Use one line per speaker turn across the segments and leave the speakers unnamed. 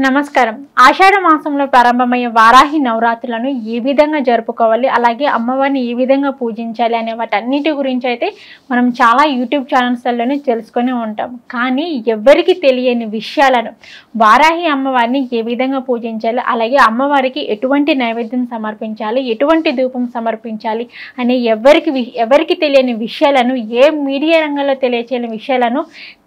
నమస్కారం. ఆషాఢ మాసంలో ప్రారంభమయ్యే వారాహి నవరాత్రులను ఏ విధంగా జరుపుకోవాలి, అలాగే అమ్మవారిని ఏ విధంగా పూజించాలి అనే వాటన్నిటి గురించి అయితే మనం చాలా యూట్యూబ్ ఛానల్స్లోనే తెలుసుకొని ఉంటాం. కానీ ఎవరికి తెలియని విషయాలను, వారాహి అమ్మవారిని ఏ విధంగా పూజించాలి, అలాగే అమ్మవారికి ఎటువంటి నైవేద్యం సమర్పించాలి, ఎటువంటి ధూపం సమర్పించాలి అనే ఎవరికి తెలియని విషయాలను, ఏ మీడియా రంగంలో తెలియచేయని విషయాలను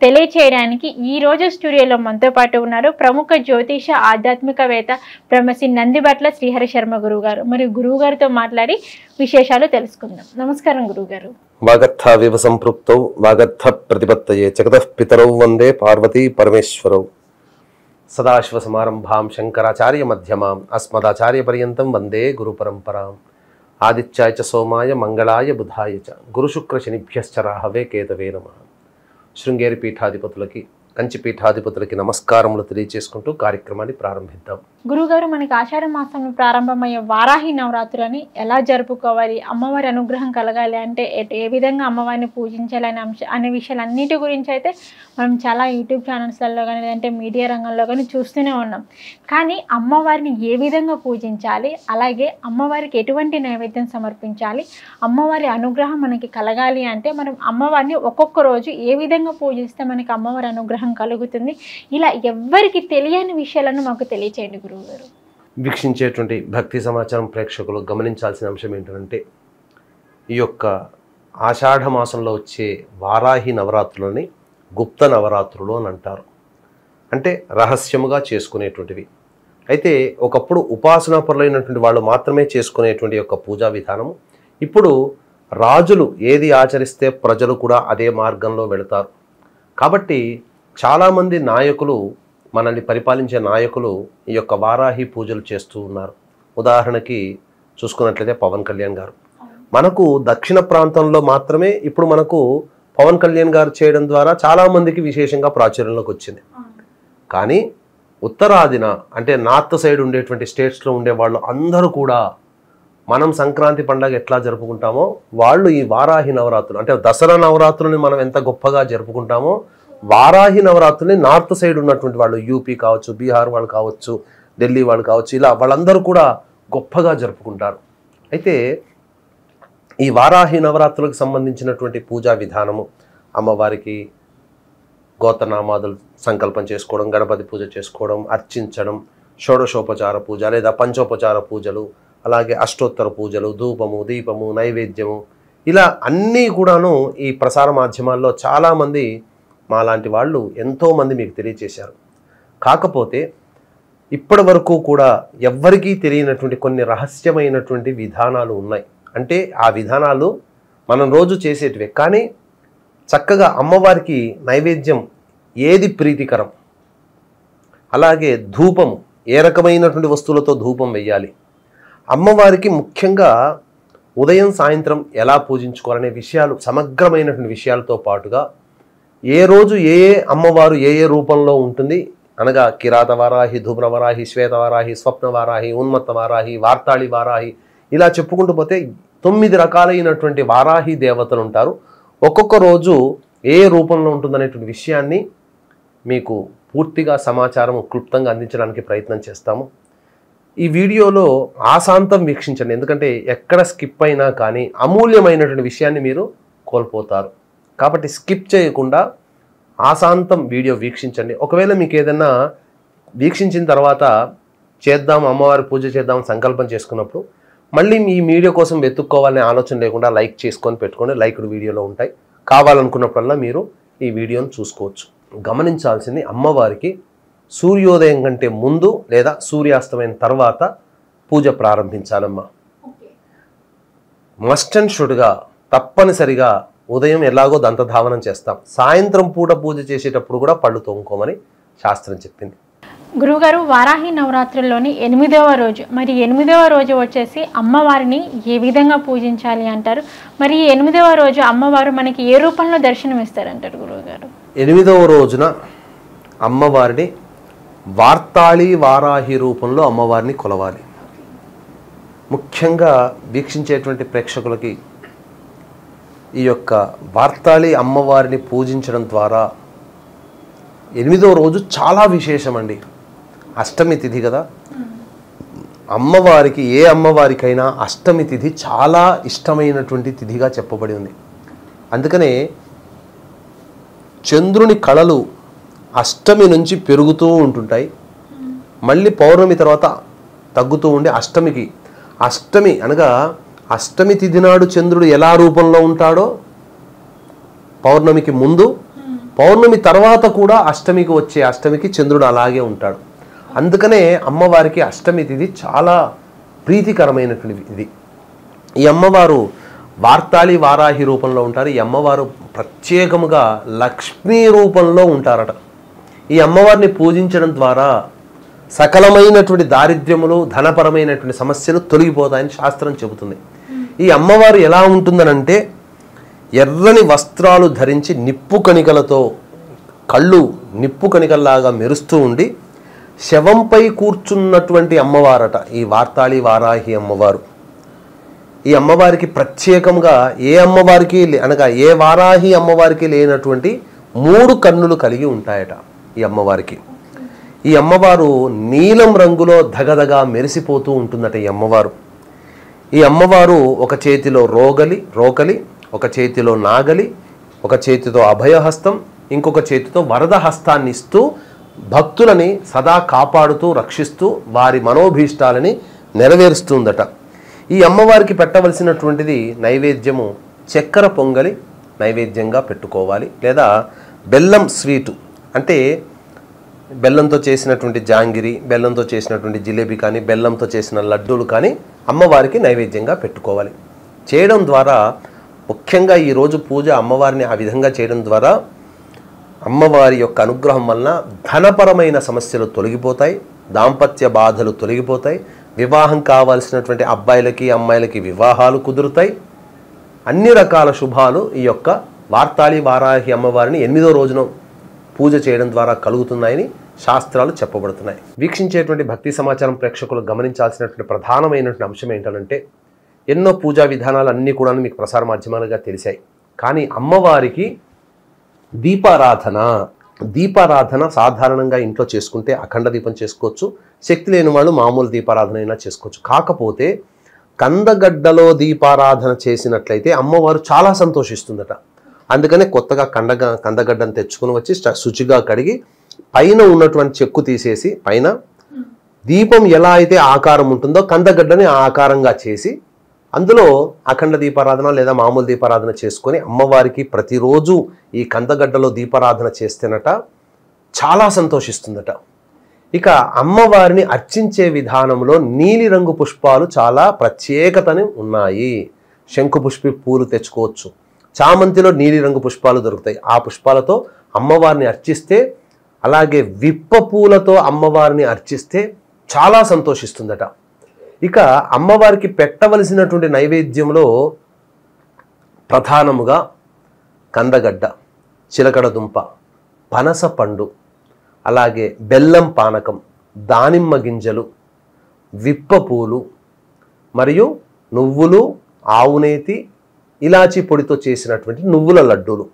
తెలియచేయడానికి ఈరోజు స్టూడియోలో మనతో పాటు ఉన్నారు ప్రముఖ జ్యోతిష ఆధ్యాత్మికవేత్త బ్రహ్మశ్రీ నందిబట్ల శ్రీహరి శర్మ గురువు గారు. మరి గురువు గారితో మాట్లాడి విశేషాలు తెలుసుకుందాం. నమస్కారం గురువు గారు.
వాగర్థ వివ సంపృక్తౌ వాగర్థ ప్రతిపత్తయే జగతః పితరౌ వందే పార్వతీ పరమేశ్వరౌ. సదాశివ సమారంభాం శంకరాచార్య మధ్యమాం అస్మదాచార్య పర్యంతం వందే గురు పరంపరాం. ఆదిత్యాయ చ సోమాయ మంగళాయ బుధాయ చ గురు శుక్ర శనిభ్యశ్చ రాహవే కేతవే నమః. శృంగేరి పీఠాధిపతులకి, కంచి పీఠాధిపతులకి నమస్కారములు తెలియజేసుకుంటూ కార్యక్రమాన్ని ప్రారంభిద్దాం.
గురుగారు, మనకి ఆషాఢ మాసంలో ప్రారంభమయ్యే వారాహి నవరాత్రులని ఎలా జరుపుకోవాలి, అమ్మవారి అనుగ్రహం కలగాలి అంటే ఏ విధంగా అమ్మవారిని పూజించాలి అనే విషయాలన్నిటి గురించి అయితే మనం చాలా యూట్యూబ్ ఛానల్స్లలో కానీ లేదంటే మీడియా రంగంలో కానీ చూస్తూనే ఉన్నాం. కానీ అమ్మవారిని ఏ విధంగా పూజించాలి, అలాగే అమ్మవారికి ఎటువంటి నైవేద్యం సమర్పించాలి, అమ్మవారి అనుగ్రహం మనకి కలగాలి అంటే మనం అమ్మవారిని ఒక్కొక్క రోజు ఏ విధంగా పూజిస్తే మనకి అమ్మవారి అనుగ్రహం కలుగుతుంది, ఇలా ఎవ్వరికి తెలియని విషయాలను మాకు తెలియచేయండి గురువు గారు.
వీక్షించేటువంటి భక్తి సమాచారం ప్రేక్షకులు గమనించాల్సిన అంశం ఏంటంటే, ఈ యొక్క ఆషాఢ మాసంలో వచ్చే వారాహి నవరాత్రులని గుప్త నవరాత్రులు అని అంటారు. అంటే రహస్యముగా చేసుకునేటువంటివి. అయితే ఒకప్పుడు ఉపాసనా పరులైనటువంటి వాళ్ళు మాత్రమే చేసుకునేటువంటి యొక్క పూజా విధానము ఇప్పుడు రాజులు ఏది ఆచరిస్తే ప్రజలు కూడా అదే మార్గంలో వెళతారు. కాబట్టి చాలామంది నాయకులు, మనల్ని పరిపాలించే నాయకులు ఈ యొక్క వారాహి పూజలు చేస్తూ ఉన్నారు. ఉదాహరణకి చూసుకున్నట్లయితే పవన్ కళ్యాణ్ గారు. మనకు దక్షిణ ప్రాంతంలో మాత్రమే ఇప్పుడు మనకు పవన్ కళ్యాణ్ గారు చేయడం ద్వారా చాలామందికి విశేషంగా ప్రాచుర్యంలోకి వచ్చింది. కానీ ఉత్తరాదిన అంటే నార్త్ సైడ్ ఉండేటువంటి స్టేట్స్లో ఉండే వాళ్ళు అందరూ కూడా మనం సంక్రాంతి పండుగ ఎట్లా జరుపుకుంటామో వాళ్ళు ఈ వారాహి నవరాత్రులు అంటే దసరా నవరాత్రులని మనం ఎంత గొప్పగా జరుపుకుంటామో వారాహి నవరాత్రుల్ని నార్త్ సైడ్ ఉన్నటువంటి వాళ్ళు, యూపీ కావచ్చు, బీహార్ వాళ్ళు కావచ్చు, ఢిల్లీ వాళ్ళు కావచ్చు, ఇలా వాళ్ళందరూ కూడా గొప్పగా జరుపుకుంటారు. అయితే ఈ వారాహి నవరాత్రులకు సంబంధించినటువంటి పూజా విధానము, అమ్మవారికి గోత్రనామాదులు సంకల్పం చేసుకోవడం, గణపతి పూజ చేసుకోవడం, అర్చించడం, షోడశోపచార పూజ లేదా పంచోపచార పూజలు, అలాగే అష్టోత్తర పూజలు, ధూపము, దీపము, నైవేద్యము, ఇలా అన్నీ కూడాను ఈ ప్రసార మాధ్యమాల్లో చాలామంది మాలాంటి వాళ్ళు ఎంతోమంది మీకు తెలియచేశారు. కాకపోతే ఇప్పటి వరకు కూడా ఎవ్వరికీ తెలియనటువంటి కొన్ని రహస్యమైనటువంటి విధానాలు ఉన్నాయి. అంటే ఆ విధానాలు మనం రోజు చేసేటివే, కానీ చక్కగా అమ్మవారికి నైవేద్యం ఏది ప్రీతికరం, అలాగే ధూపం ఏ రకమైనటువంటి వస్తువులతో ధూపం వేయాలి, అమ్మవారికి ముఖ్యంగా ఉదయం సాయంత్రం ఎలా పూజించుకోవాలనే విషయాలు, సమగ్రమైనటువంటి విషయాలతో పాటుగా ఏ రోజు ఏ అమ్మవారు ఏ రూపంలో ఉంటుంది అనగా కిరాత వారాహి, ధూమ్ర వారాహి, శ్వేత వారాహి, స్వప్న వారాహి, ఉన్మత్త వారాహి, వార్తాళి వారాహి, ఇలా చెప్పుకుంటూ పోతే 9 రకాలైనటువంటి వారాహి దేవతలు ఉంటారు. ఒక్కొక్క రోజు ఏ రూపంలో ఉంటుందనేటువంటి విషయాన్ని మీకు పూర్తిగా సమాచారం క్లుప్తంగా అందించడానికి ప్రయత్నం చేస్తాము. ఈ వీడియోలో ఆశాంతం వీక్షించండి, ఎందుకంటే ఎక్కడ స్కిప్ అయినా కానీ అమూల్యమైనటువంటి విషయాన్ని మీరు కోల్పోతారు. కాబట్టి స్కిప్ చేయకుండా ఆశాంతం వీడియో వీక్షించండి. ఒకవేళ మీకు ఏదైనా వీక్షించిన తర్వాత చేద్దాం, అమ్మవారి పూజ చేద్దాం సంకల్పం చేసుకున్నప్పుడు మళ్ళీ మీ వీడియో కోసం వెతుక్కోవాలనే ఆలోచన లేకుండా లైక్ చేసుకొని పెట్టుకోండి. లైక్డ్ వీడియోలో ఉంటాయి, కావాలనుకున్నప్పుడల్లా మీరు ఈ వీడియోను చూసుకోవచ్చు. గమనించాల్సింది, అమ్మవారికి సూర్యోదయం కంటే ముందు లేదా సూర్యాస్తమైన తర్వాత పూజ ప్రారంభించాలమ్మా. మస్ట్ అండ్ షుడ్గా తప్పనిసరిగా ఉదయం ఎలాగో దంతధావనం చేస్తాం, సాయంత్రం పూట పూజ చేసేటప్పుడు కూడా పళ్ళు తోముకోమని శాస్త్రం చెప్పింది.
గురువుగారు, వారాహి నవరాత్రుల్లోని 8వ రోజు, మరి 8వ రోజు వచ్చేసి అమ్మవారిని ఏ విధంగా పూజించాలి అంటారు? మరి 8వ రోజు అమ్మవారు మనకి ఏ రూపంలో దర్శనం ఇస్తారంటారు గురువుగారు?
8వ రోజున అమ్మవారిని వార్తాళి వారాహి రూపంలో అమ్మవారిని కొలవాలి. ముఖ్యంగా వీక్షించేటువంటి ప్రేక్షకులకి ఈ యొక్క వార్తాళి అమ్మవారిని పూజించడం ద్వారా 8వ రోజు చాలా విశేషమండి. అష్టమి తిథి కదా, అమ్మవారికి ఏ అమ్మవారికైనా అష్టమి తిథి చాలా ఇష్టమైనటువంటి తిథిగా చెప్పబడి ఉంది. అందుకనే చంద్రుని కళలు అష్టమి నుంచి పెరుగుతూ ఉంటుంటాయి, మళ్ళీ పౌర్ణమి తర్వాత తగ్గుతూ ఉండి అష్టమి అనగా అష్టమి తిథి నాడు చంద్రుడు ఎలా రూపంలో ఉంటాడో పౌర్ణమికి ముందు, పౌర్ణమి తర్వాత కూడా అష్టమికి చంద్రుడు అలాగే ఉంటాడు. అందుకనే అమ్మవారికి అష్టమి తిథి చాలా ప్రీతికరమైనటువంటి ఇది. ఈ అమ్మవారు వార్తాళి వారాహి రూపంలో ఉంటారు. ఈ అమ్మవారు ప్రత్యేకముగా లక్ష్మీ రూపంలో ఉంటారట. ఈ అమ్మవారిని పూజించడం ద్వారా సకలమైనటువంటి దారిద్ర్యములు, ధనపరమైనటువంటి సమస్యలు తొలగిపోతాయని శాస్త్రం చెబుతుంది. ఈ అమ్మవారు ఎలా ఉంటుందనంటే ఎర్రని వస్త్రాలు ధరించి నిప్పు కణికలతో, కళ్ళు నిప్పు కణికల్లాగా మెరుస్తూ ఉండి శవంపై కూర్చున్నటువంటి అమ్మవారట ఈ వార్తాళి వారాహి అమ్మవారు. ఈ అమ్మవారికి ప్రత్యేకంగా ఏ అమ్మవారికి అనగా ఏ వారాహి అమ్మవారికి లేనటువంటి 3 కన్నులు కలిగి ఉంటాయట ఈ అమ్మవారికి. ఈ అమ్మవారు నీలం రంగులో ధగధగా మెరిసిపోతూ ఉంటుందట ఈ అమ్మవారు. ఈ అమ్మవారు ఒక చేతిలో రోకలి, ఒక చేతిలో నాగలి, ఒక చేతితో అభయహస్తం, ఇంకొక చేతితో వరద హస్తాన్ని ఇస్తూ భక్తులని సదా కాపాడుతూ రక్షిస్తూ వారి మనోభీష్టాలని నెరవేరుస్తుందట. ఈ అమ్మవారికి పెట్టవలసినటువంటిది నైవేద్యము చక్కెర పొంగలి నైవేద్యంగా పెట్టుకోవాలి, లేదా బెల్లం స్వీటు అంటే బెల్లంతో చేసినటువంటి జాంగిరి, బెల్లంతో చేసినటువంటి జిలేబీ కానీ, బెల్లంతో చేసిన లడ్డూలు కానీ అమ్మవారికి నైవేద్యంగా పెట్టుకోవాలి. చేయడం ద్వారా ముఖ్యంగా ఈరోజు పూజ అమ్మవారిని ఆ విధంగా చేయడం ద్వారా అమ్మవారి యొక్క అనుగ్రహం వలన ధనపరమైన సమస్యలు తొలగిపోతాయి, దాంపత్య బాధలు తొలగిపోతాయి, వివాహం కావాల్సినటువంటి అబ్బాయిలకి అమ్మాయిలకి వివాహాలు కుదురుతాయి, అన్ని రకాల శుభాలు ఈ యొక్క వార్తాళి వారాహి అమ్మవారిని 8వ రోజున పూజ చేయడం ద్వారా కలుగుతున్నాయని శాస్త్రాలు చెప్పబడుతున్నాయి. వీక్షించేటువంటి భక్తి సమాచారం ప్రేక్షకులు గమనించాల్సినటువంటి ప్రధానమైనటువంటి అంశం ఏంటంటే ఎన్నో పూజా విధానాలు అన్నీ కూడా మీకు ప్రసార మాధ్యమాలుగా తెలిసాయి. కానీ అమ్మవారికి దీపారాధన సాధారణంగా ఇంట్లో చేసుకుంటే అఖండ దీపం చేసుకోవచ్చు, శక్తి లేని వాళ్ళు మామూలు దీపారాధన అయినా చేసుకోవచ్చు. కాకపోతే కందగడ్డలో దీపారాధన చేసినట్లయితే అమ్మవారు చాలా సంతోషిస్తుందట. అందుకనే కొత్తగా కందగడ్డను తెచ్చుకుని వచ్చి శుచిగా కడిగి పైన ఉన్నటువంటి చెక్కు తీసేసి పైన దీపం ఎలా అయితే ఆకారం ఉంటుందో కందగడ్డని ఆ ఆకారంగా చేసి అందులో అఖండ దీపారాధన లేదా మామూలు దీపారాధన చేసుకొని అమ్మవారికి ప్రతిరోజు ఈ కందగడ్డలో దీపారాధన చేస్తేనట చాలా సంతోషిస్తుందట. ఇక అమ్మవారిని అర్చించే విధానంలో నీలిరంగు పుష్పాలు చాలా ప్రత్యేకతని ఉన్నాయి. శంకు పుష్పి పూలు తెచ్చుకోవచ్చు, చామంతిలో నీలిరంగు పుష్పాలు దొరుకుతాయి, ఆ పుష్పాలతో అమ్మవారిని అర్చిస్తే, అలాగే విప్ప పూలతో అమ్మవారిని అర్చిస్తే చాలా సంతోషిస్తుందట. ఇక అమ్మవారికి పెట్టవలసినటువంటి నైవేద్యంలో ప్రధానముగా కందగడ్డ, చిలకడ దుంప, పనస పండు, అలాగే బెల్లం పానకం, దానిమ్మ గింజలు, విప్ప పూలు మరియు నువ్వులు, ఆవునేతి, ఇలాచీ పొడితో చేసినటువంటి నువ్వుల లడ్డూలు,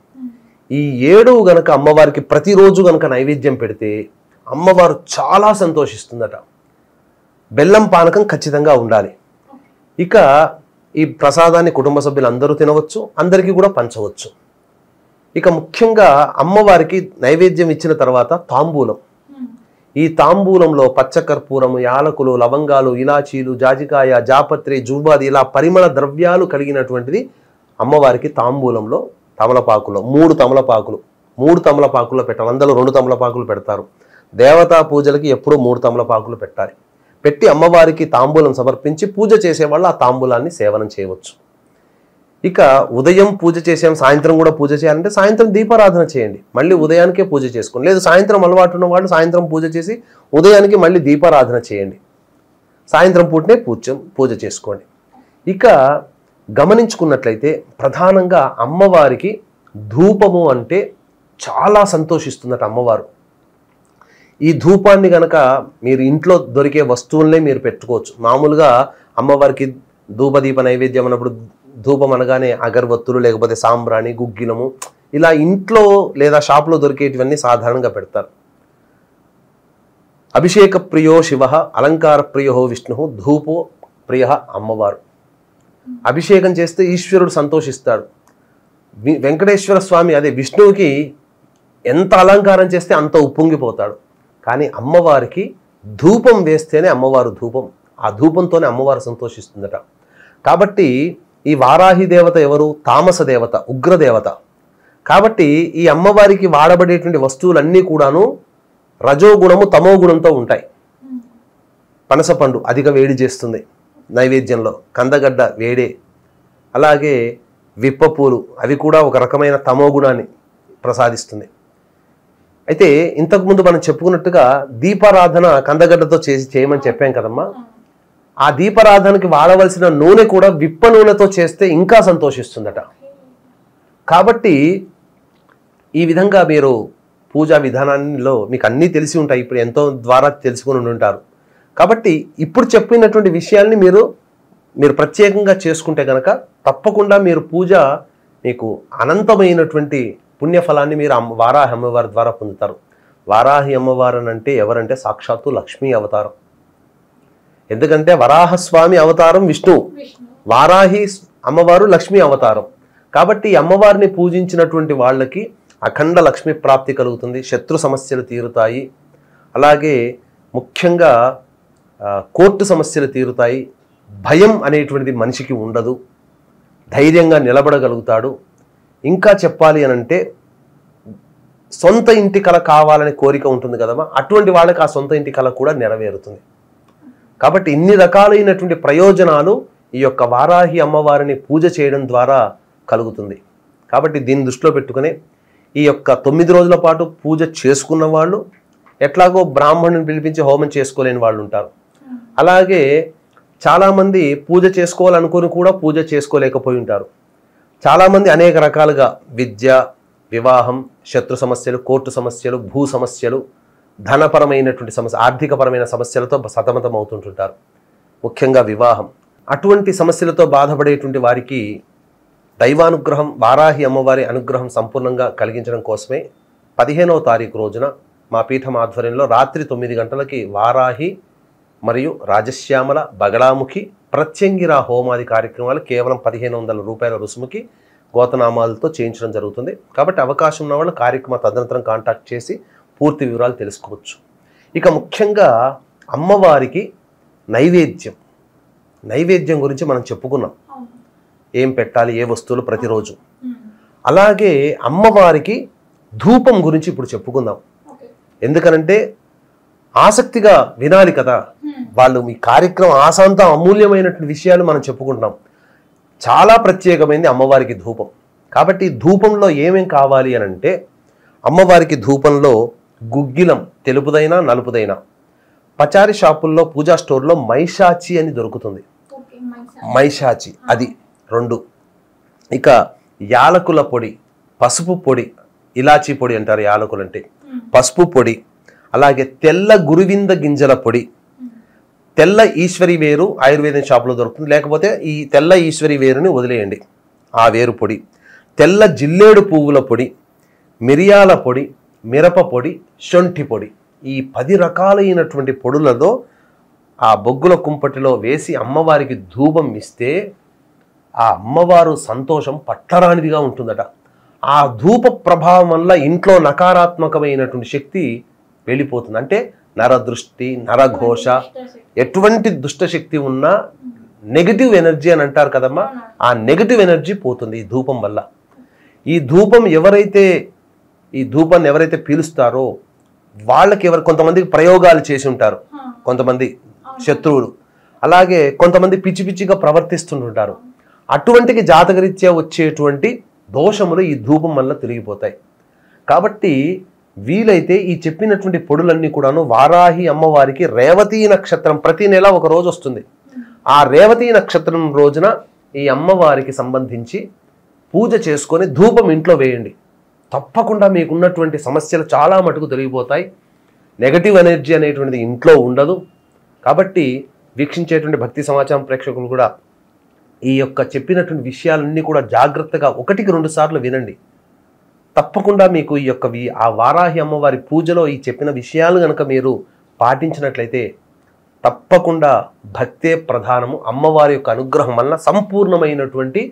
ఈ 7 గనక అమ్మవారికి ప్రతిరోజు గనక నైవేద్యం పెడితే అమ్మవారు చాలా సంతోషిస్తుందట. బెల్లం పానకం ఖచ్చితంగా ఉండాలి. ఇక ఈ ప్రసాదాన్ని కుటుంబ సభ్యులు అందరూ తినవచ్చు, అందరికీ కూడా పంచవచ్చు. ఇక ముఖ్యంగా అమ్మవారికి నైవేద్యం ఇచ్చిన తర్వాత తాంబూలం, ఈ తాంబూలంలో పచ్చకర్పూరము, యాలకులు, లవంగాలు, ఇలాచీలు, జాజికాయ, జాపత్రి, జువ్వాది ఇలా పరిమళ ద్రవ్యాలు కలిగినటువంటిది అమ్మవారికి తాంబూలంలో తమలపాకులో 3 తమలపాకుల్లో పెట్టాలి. అందులో 2 తమలపాకులు పెడతారు. దేవతా పూజలకి ఎప్పుడూ 3 తమలపాకులు పెట్టాలి. పెట్టి అమ్మవారికి తాంబూలం సమర్పించి పూజ చేసేవాళ్ళు ఆ తాంబూలాన్ని సేవనం చేయవచ్చు. ఇక ఉదయం పూజ చేసాం, సాయంత్రం కూడా పూజ చేయాలంటే సాయంత్రం దీపారాధన చేయండి, మళ్ళీ ఉదయానికే పూజ చేసుకోండి. లేదు సాయంత్రం అలవాటు ఉన్న వాళ్ళు సాయంత్రం పూజ చేసి ఉదయానికి మళ్ళీ దీపారాధన చేయండి, సాయంత్రం పూటనే పూజ చేసుకోండి. ఇక గమనించుకున్నట్లయితే ప్రధానంగా అమ్మవారికి ధూపము అంటే చాలా సంతోషిస్తుందట అమ్మవారు. ఈ ధూపాన్ని గనక మీరు ఇంట్లో దొరికే వస్తువులనే మీరు పెట్టుకోవచ్చు. మామూలుగా అమ్మవారికి ధూపదీప నైవేద్యం అన్నప్పుడు ధూపం అనగానే అగరవత్తులు, లేకపోతే సాంబ్రాణి, గుగ్గిలము ఇలా ఇంట్లో లేదా షాప్లో దొరికేటివన్నీ సాధారణంగా పెడతారు. అభిషేక ప్రియో శివ, అలంకార ప్రియో విష్ణు, ధూపో ప్రియ అమ్మవారు. అభిషేకం చేస్తే ఈశ్వరుడు సంతోషిస్తాడు. వెంకటేశ్వర స్వామి అదే విష్ణువుకి ఎంత అలంకారం చేస్తే అంత ఉప్పొంగిపోతాడు. కానీ అమ్మవారికి ధూపం వేస్తేనే అమ్మవారు ధూపం, ఆ ధూపంతోనే అమ్మవారు సంతోషిస్తుందట. కాబట్టి ఈ వారాహి దేవత ఎవరు? తామస దేవత, ఉగ్రదేవత. కాబట్టి ఈ అమ్మవారికి వాడబడేటువంటి వస్తువులన్నీ కూడాను రజోగుణము తమోగుణంతో ఉంటాయి. పనసపండు అధిక వేడి చేస్తుంది నైవేద్యంలో, కందగడ్డ వేడే, అలాగే విప్పపూలు అవి కూడా ఒక రకమైన తమోగుణాన్ని ప్రసాదిస్తుంది. అయితే ఇంతకుముందు మనం చెప్పుకున్నట్టుగా దీపారాధన కందగడ్డతో చేయమని చెప్పాం కదమ్మా. ఆ దీపారాధనకి వాడవలసిన నూనె కూడా విప్ప నూనెతో చేస్తే ఇంకా సంతోషిస్తుందట. కాబట్టి ఈ విధంగా మీరు పూజా విధానాల్లో మీకు అన్నీ తెలిసి ఉంటాయి, ఇప్పుడు ఎంతో ద్వారా తెలుసుకుని ఉంటారు. కాబట్టి ఇప్పుడు చెప్పినటువంటి విషయాల్ని మీరు ప్రత్యేకంగా చేసుకుంటే కనుక తప్పకుండా మీరు పూజ మీకు అనంతమైనటువంటి పుణ్యఫలాన్ని మీరు వారాహి అమ్మవారి ద్వారా పొందుతారు. వారాహి అమ్మవారు అంటే ఎవరంటే సాక్షాత్తు లక్ష్మీ అవతారం. ఎందుకంటే వరాహస్వామి అవతారం విష్ణువు, వారాహి అమ్మవారు లక్ష్మీ అవతారం. కాబట్టి ఈ అమ్మవారిని పూజించినటువంటి వాళ్ళకి అఖండ లక్ష్మీ ప్రాప్తి కలుగుతుంది, శత్రు సమస్యలు తీరుతాయి, అలాగే ముఖ్యంగా కోర్టు సమస్యలు తీరుతాయి, భయం అనేటువంటిది మనిషికి ఉండదు, ధైర్యంగా నిలబడగలుగుతాడు. ఇంకా చెప్పాలి అనంటే సొంత ఇంటి కల కావాలని కోరిక ఉంటుంది కదమ్మా, అటువంటి వాళ్ళకి ఆ సొంత ఇంటి కల కూడా నెరవేరుతుంది. కాబట్టి ఇన్ని రకాలైనటువంటి ప్రయోజనాలు ఈ యొక్క వారాహి అమ్మవారిని పూజ చేయడం ద్వారా కలుగుతుంది. కాబట్టి దీన్ని దృష్టిలో పెట్టుకునే ఈ యొక్క 9 రోజుల పాటు పూజ చేసుకున్న వాళ్ళు, ఎట్లాగో బ్రాహ్మణుని పిలిపించి హోమం చేసుకోలేని వాళ్ళు ఉంటారు. అలాగే చాలామంది పూజ చేసుకోవాలనుకుని కూడా పూజ చేసుకోలేకపోయి ఉంటారు. చాలామంది అనేక రకాలుగా విద్య, వివాహం, శత్రు సమస్యలు, కోర్టు సమస్యలు, భూ సమస్యలు, ధనపరమైనటువంటి సమస్య, ఆర్థికపరమైన సమస్యలతో సతమతం అవుతుంటుంటారు. ముఖ్యంగా వివాహం, అటువంటి సమస్యలతో బాధపడేటువంటి వారికి దైవానుగ్రహం, వారాహి అమ్మవారి అనుగ్రహం సంపూర్ణంగా కలిగించడం కోసమే 15వ తారీఖు రోజున మా పీఠం ఆధ్వర్యంలో రాత్రి 9 గంటలకి వారాహి మరియు రాజశ్యామల, బగళాముఖి, ప్రత్యంగిరా హోమాది కార్యక్రమాలు కేవలం 1500 రూపాయల రుసుముకి గోతనామాలతో చేయించడం జరుగుతుంది. కాబట్టి అవకాశం ఉన్న వాళ్ళు కార్యక్రమ తదనంతరం కాంటాక్ట్ చేసి పూర్తి వివరాలు తెలుసుకోవచ్చు. ఇక ముఖ్యంగా అమ్మవారికి నైవేద్యం గురించి మనం చెప్పుకున్నాం, ఏం పెట్టాలి, ఏ వస్తువులు ప్రతిరోజు. అలాగే అమ్మవారికి ధూపం గురించి ఇప్పుడు చెప్పుకుందాం. ఎందుకనంటే ఆసక్తిగా వినాలి కదా వాళ్ళు. మీ కార్యక్రమం ఆశాంతం అమూల్యమైనటువంటి విషయాలు మనం చెప్పుకుంటున్నాం. చాలా ప్రత్యేకమైనది అమ్మవారికి ధూపం. కాబట్టి ధూపంలో ఏమేం కావాలి అని అంటే, అమ్మవారికి ధూపంలో గుగ్గిలం, తెలుపుదైనా నలుపుదైనా, పచారీ షాపుల్లో, పూజా స్టోర్లో మైషాచి అని దొరుకుతుంది, మైషాచి అది 2. ఇక యాలకుల పొడి, పసుపు పొడి, ఇలాచీ పొడి అంటారు యాలకులంటే, పసుపు పొడి, అలాగే తెల్ల గురువింద గింజల పొడి, తెల్ల ఈశ్వరి వేరు ఆయుర్వేదం షాపులో దొరుకుతుంది, లేకపోతే ఈ తెల్ల ఈశ్వరి వేరుని వదిలేయండి, ఆ వేరు పొడి, తెల్ల జిల్లేడు పువ్వుల పొడి, మిరియాల పొడి, మిరప పొడి, శొంఠి పొడి. ఈ 10 రకాలైనటువంటి పొడులతో ఆ బొగ్గుల కుంపటిలో వేసి అమ్మవారికి ధూపం ఇస్తే ఆ అమ్మవారు సంతోషం పట్టరానిదిగా ఉంటుందట. ఆ ధూప ప్రభావం వల్ల ఇంట్లో నకారాత్మకమైనటువంటి శక్తి వెళ్ళిపోతుంది. అంటే నరదృష్టి, నరఘోష, ఎటువంటి దుష్టశక్తి ఉన్నా నెగిటివ్ ఎనర్జీ అని అంటారు కదమ్మా, ఆ నెగిటివ్ ఎనర్జీ పోతుంది ఈ ధూపం వల్ల. ఈ ధూపాన్ని ఎవరైతే పీలుస్తారో వాళ్ళకి కొంతమందికి ప్రయోగాలు చేసి ఉంటారు, కొంతమంది శత్రువులు, అలాగే కొంతమంది పిచ్చి పిచ్చిగా ప్రవర్తిస్తుంటుంటారు. అటువంటికి జాతకరీత్యా వచ్చేటువంటి దోషములు ఈ ధూపం వల్ల తిరిగిపోతాయి. కాబట్టి వీలైతే ఈ చెప్పినటువంటి పొడులన్నీ కూడాను వారాహి అమ్మవారికి రేవతీ నక్షత్రం ప్రతి నెల ఒక రోజు వస్తుంది, ఆ రేవతీ నక్షత్రం రోజున ఈ అమ్మవారికి సంబంధించి పూజ చేసుకొని ధూపం ఇంట్లో వేయండి. తప్పకుండా మీకున్నటువంటి సమస్యలు చాలా మటుకు తొలగిపోతాయి, నెగటివ్ ఎనర్జీ అనేటువంటిది ఇంట్లో ఉండదు. కాబట్టి వీక్షించేటువంటి భక్తి సమాచారం ప్రేక్షకులు కూడా ఈ యొక్క చెప్పినటువంటి విషయాలన్నీ కూడా జాగ్రత్తగా 1-2 సార్లు వినండి. తప్పకుండా మీకు ఈ యొక్క ఆ వారాహి అమ్మవారి పూజలో ఈ చెప్పిన విషయాలు కనుక మీరు పాటించినట్లయితే తప్పకుండా భక్తే ప్రధానము, అమ్మవారి యొక్క అనుగ్రహం వలన సంపూర్ణమైనటువంటి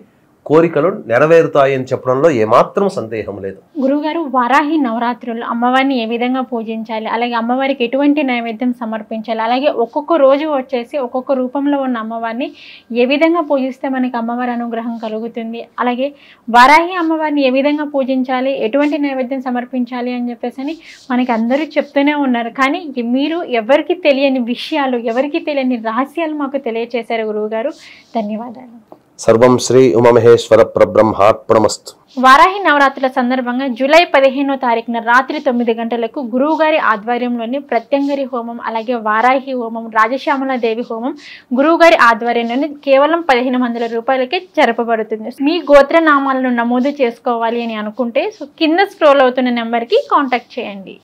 కోరికలు నెరవేరుతాయని చెప్పడంలో ఏమాత్రం సందేహం లేదు.
గురువుగారు, వారాహి నవరాత్రులు అమ్మవారిని ఏ విధంగా పూజించాలి, అలాగే అమ్మవారికి ఎటువంటి నైవేద్యం సమర్పించాలి, అలాగే ఒక్కొక్క రోజు వచ్చేసి ఒక్కొక్క రూపంలో ఉన్న అమ్మవారిని ఏ విధంగా పూజిస్తే మనకి అమ్మవారి అనుగ్రహం కలుగుతుంది, అలాగే వారాహి అమ్మవారిని ఏ విధంగా పూజించాలి, ఎటువంటి నైవేద్యం సమర్పించాలి అని చెప్పేసి మనకి అందరూ చెప్తూనే ఉన్నారు. కానీ మీరు ఎవరికి తెలియని విషయాలు, ఎవరికి తెలియని రహస్యాలు మాకు తెలియచేశారు గురువుగారు. ధన్యవాదాలు.
సర్వం శ్రీ ఉమామహేశ్వర పరబ్రహ్మార్పణమస్తు.
వారాహి నవరాత్రుల సందర్భంగా జూలై 15వ తారీఖున రాత్రి 9 గంటలకు గురువుగారి ఆధ్వర్యంలోని ప్రత్యంగరి హోమం, అలాగే వారాహి హోమం, రాజశ్యామల దేవి హోమం గురువుగారి ఆధ్వర్యంలోని కేవలం 1500 రూపాయలకే జరపబడుతుంది. మీ గోత్రనామాలను నమోదు చేసుకోవాలి అని అనుకుంటే కింద స్క్రోల్ అవుతున్న నెంబర్కి కాంటాక్ట్ చేయండి.